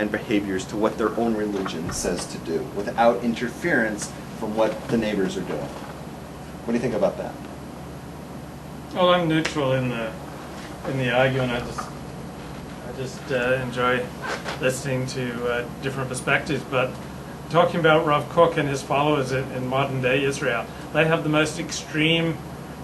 and behaviors to what their own religion says to do, without interference from what the neighbors are doing. What do you think about that? Well, I'm neutral in the argument. I just enjoy listening to different perspectives. But talking about Rav Kook and his followers in modern day Israel, they have the most extreme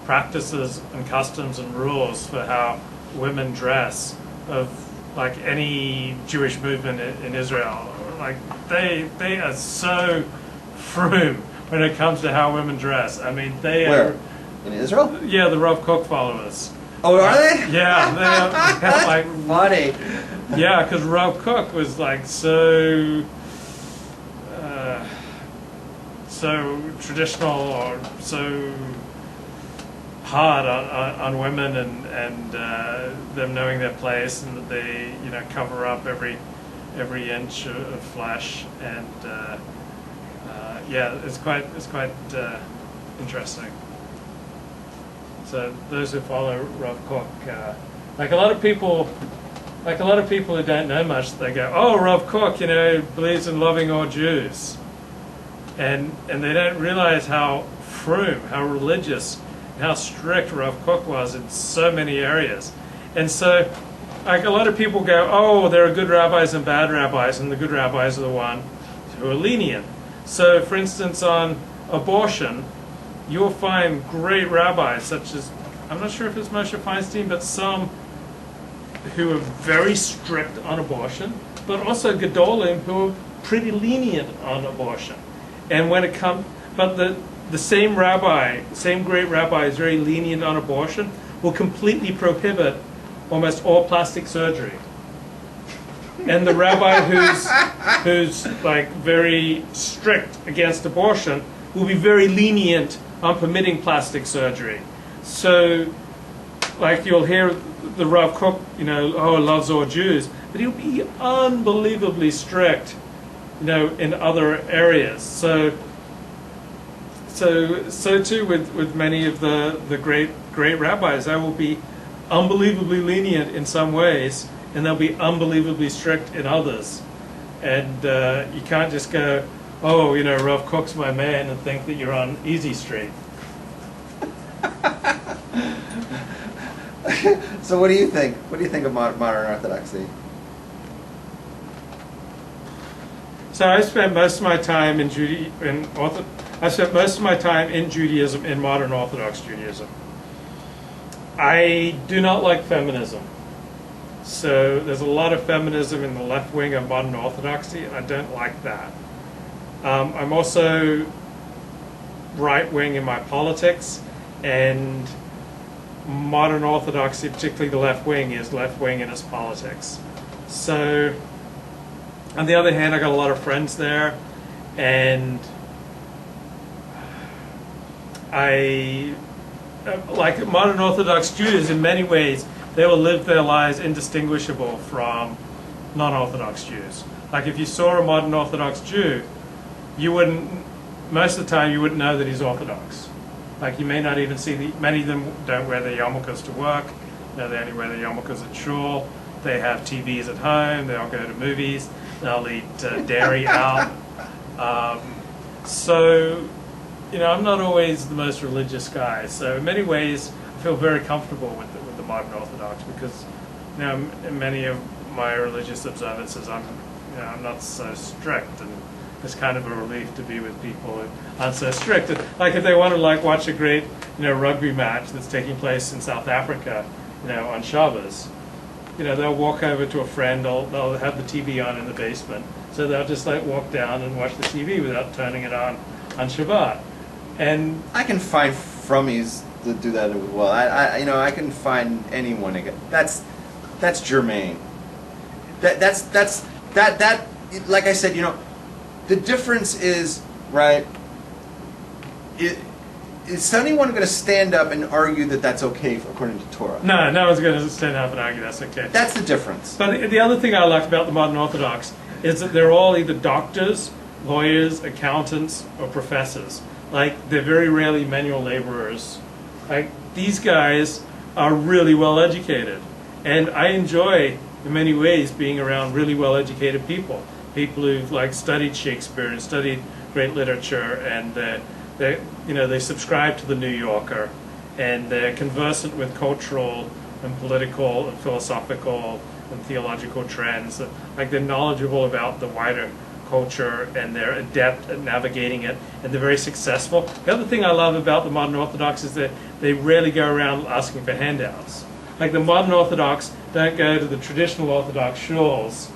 practices and customs and rules for how women dress of like any Jewish movement in Israel. Like they are so frum when it comes to how women dress. I mean, they Where? are. In Israel? Yeah, the Rav Kook followers. Oh, are they? Yeah, they're like Funny. yeah, because Rav Kook was like so traditional or so hard on women and them knowing their place, and that they cover up every inch of flesh, and yeah, it's quite interesting. So those who follow Rav Kook, like a lot of people who don't know much, they go, "Oh, Rav Kook, believes in loving all Jews," and they don't realize how frum, how religious, and how strict Rav Kook was in so many areas. And so, like a lot of people go, "Oh, there are good rabbis and bad rabbis, and the good rabbis are the ones who are lenient." So, for instance, on abortion, you'll find great rabbis, such as, I'm not sure if it's Moshe Feinstein, but some who are very strict on abortion, but also Gedolim who are pretty lenient on abortion. And when it comes, but the same great rabbi is very lenient on abortion, will completely prohibit almost all plastic surgery. And the rabbi who's like very strict against abortion will be very lenient on permitting plastic surgery. So, like you'll hear the Rav Kook, loves all Jews, but he'll be unbelievably strict, in other areas. So too with many of the great rabbis, they will be unbelievably lenient in some ways, and they'll be unbelievably strict in others. And you can't just go, "Oh, Rav Kook's my man," and think that you're on easy street. So what do you think? What do you think of modern Orthodoxy? So I spent most of my time in Judaism, in modern Orthodox Judaism. I do not like feminism. So there's a lot of feminism in the left wing of modern Orthodoxy, and I don't like that. I'm also right wing in my politics, and modern Orthodoxy, particularly the left wing, is left wing in its politics. So, on the other hand, I got a lot of friends there, and I like modern Orthodox Jews in many ways. They will live their lives indistinguishable from non-Orthodox Jews. Like if you saw a modern Orthodox Jew, most of the time you wouldn't know that he's Orthodox. Like you may not even see many of them don't wear their yarmulkes to work. They only wear their yarmulkes at shul. They have TVs at home. They'll go to movies. They'll eat dairy out. So, I'm not always the most religious guy. So in many ways, I feel very comfortable with the modern Orthodox because, in many of my religious observances, I'm not so strict, and it's kind of a relief to be with people who aren't so strict. Like if they want to watch a great rugby match that's taking place in South Africa, on Shabbos, they'll walk over to a friend. They'll have the TV on in the basement, so they'll just walk down and watch the TV without turning it on Shabbat. And I can find frummies that do that as well. I can find anyone again. That's germane. That's like I said, the difference is, right, is anyone going to stand up and argue that that's okay according to Torah? No one's going to stand up and argue that's okay. That's the difference. But the other thing I like about the modern Orthodox is that they're all either doctors, lawyers, accountants, or professors. Like, they're very rarely manual laborers. Like, these guys are really well educated. And I enjoy, in many ways being around really well-educated people who've like studied Shakespeare and studied great literature, and they subscribe to the New Yorker, and they're conversant with cultural and political and philosophical and theological trends. Like they're knowledgeable about the wider culture, and they're adept at navigating it, and they're very successful. The other thing I love about the modern Orthodox is that they rarely go around asking for handouts. Like the modern Orthodox don't go to the traditional Orthodox shuls,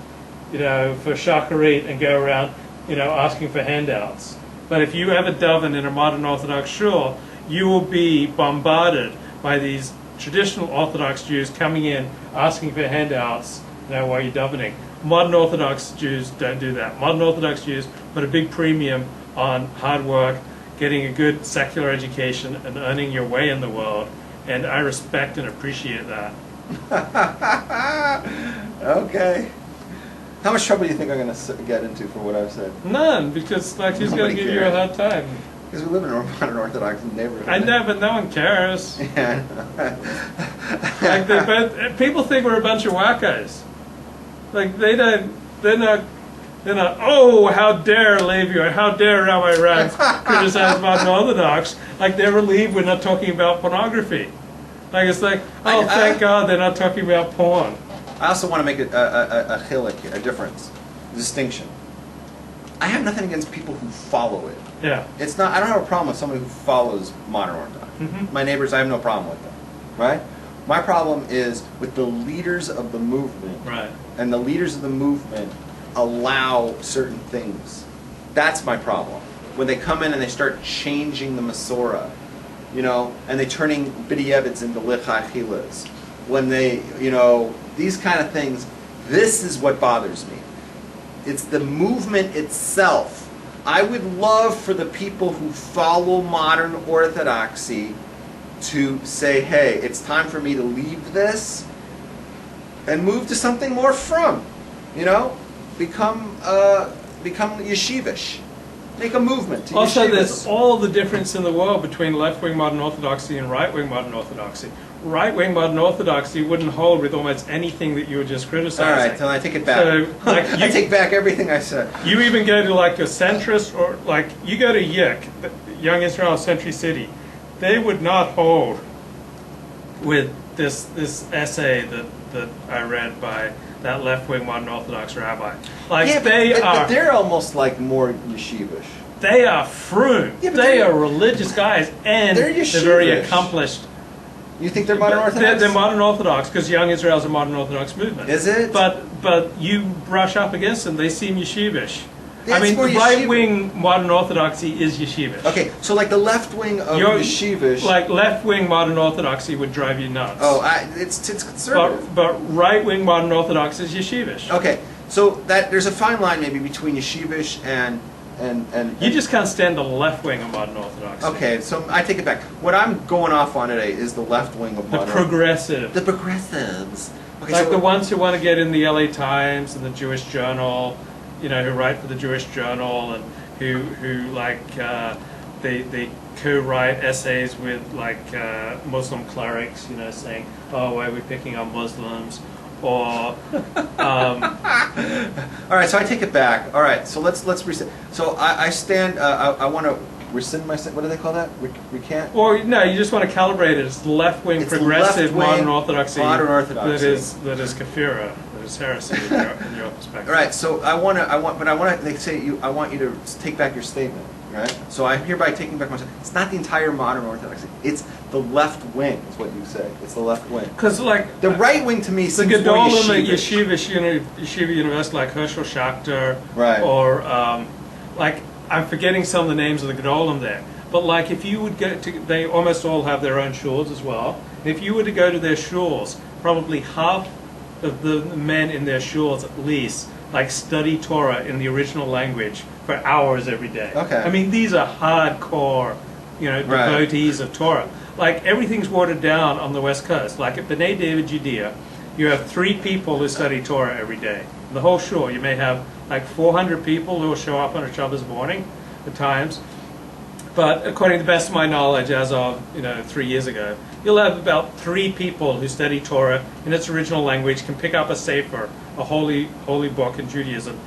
for shacharit and go around, asking for handouts. But if you have a daven in a modern Orthodox shul, you will be bombarded by these traditional Orthodox Jews coming in asking for handouts, while you're davening. Modern Orthodox Jews don't do that. Modern Orthodox Jews put a big premium on hard work, getting a good secular education, and earning your way in the world. And I respect and appreciate that. Okay. How much trouble do you think I'm going to get into for what I've said? None, because who's going to give you a hard time? Because we live in a modern Orthodox neighborhood. I know, but no one cares. Yeah. People think we're a bunch of wackos. Like they're not, oh, how dare Levi, or how dare Rabbi Rags criticize modern Orthodox. Like they're relieved we're not talking about pornography. Like it's like, oh, thank God they're not talking about porn. I also want to make a chilek here, a difference, a distinction. I have nothing against people who follow it. Yeah. It's not. I don't have a problem with somebody who follows modern Orthodox. Mm-hmm. My neighbors, I have no problem with them. Right? My problem is with the leaders of the movement. Right. And the leaders of the movement allow certain things. That's my problem. When they come in and they start changing the Masorah, and they turning B'di'evits into Lichachilas. When they, these kind of things, this is what bothers me. It's the movement itself. I would love for the people who follow modern Orthodoxy to say, hey, it's time for me to leave this and move to something more from, become yeshivish. Make a movement to Also, yeshivas. there's all the difference in the world between left-wing modern Orthodoxy and right-wing modern Orthodoxy. Right-wing modern Orthodoxy wouldn't hold with almost anything that you were just criticizing. All right, so I take it back. So, I take back everything I said. You even go to like a centrist, or like you go to Yik, Young Israel Century City. They would not hold with this essay that I read by that left-wing modern Orthodox rabbi. Like yeah, but they're almost like more yeshivish. They are frum. Yeah, they are religious guys, and they're very accomplished. You think they're modern Orthodox? They're modern Orthodox because Young Israel is a modern Orthodox movement. Is it? But you brush up against them, they seem yeshivish. Yeah, I mean, right-wing modern Orthodoxy is yeshivish. Okay, so like the left wing of yeshivish. Like left-wing modern Orthodoxy would drive you nuts. Oh, it's conservative. But right-wing modern Orthodox is yeshivish. Okay, so there's a fine line maybe between yeshivish and you just can't stand the left wing of modern Orthodoxy. Okay, so I take it back. What I'm going off on today is the left wing of modern progressive. The progressives. Okay, like the ones who want to get in the LA Times and the Jewish Journal, who write for the Jewish Journal, and who they co-write essays with Muslim clerics, saying, oh, why are we picking on Muslims? Or all right, so I take it back. All right, so let's reset. So I stand. I want to rescind my. What do they call that? Recant. Or no, you just want to calibrate it. It's the left-wing progressive modern Orthodoxy. Modern Orthodoxy. That is kafira. That is heresy in your perspective. All right, so I want to. They say I want you to take back your statement. Right. So I'm hereby taking back my statement. It's not the entire modern Orthodoxy. It's the left wing, is what you say. It's the left wing. Because the right wing to me the seems more Gedolim yeshivish. at Yeshiva University, like Herschel Schachter, right? Or I'm forgetting some of the names of the Gedolim there. But like if you would go to, they almost all have their own shuls as well. And if you were to go to their shuls, probably half of the men in their shuls at least study Torah in the original language for hours every day. Okay. I mean, these are hardcore, devotees of Torah. Like everything's watered down on the West Coast. Like at B'nai David, Judea, you have 3 people who study Torah every day. In the whole shul, you may have 400 people who will show up on a Shabbos morning at times. But according to the best of my knowledge, as of 3 years ago, you'll have about 3 people who study Torah in its original language, can pick up a sefer, a holy book in Judaism,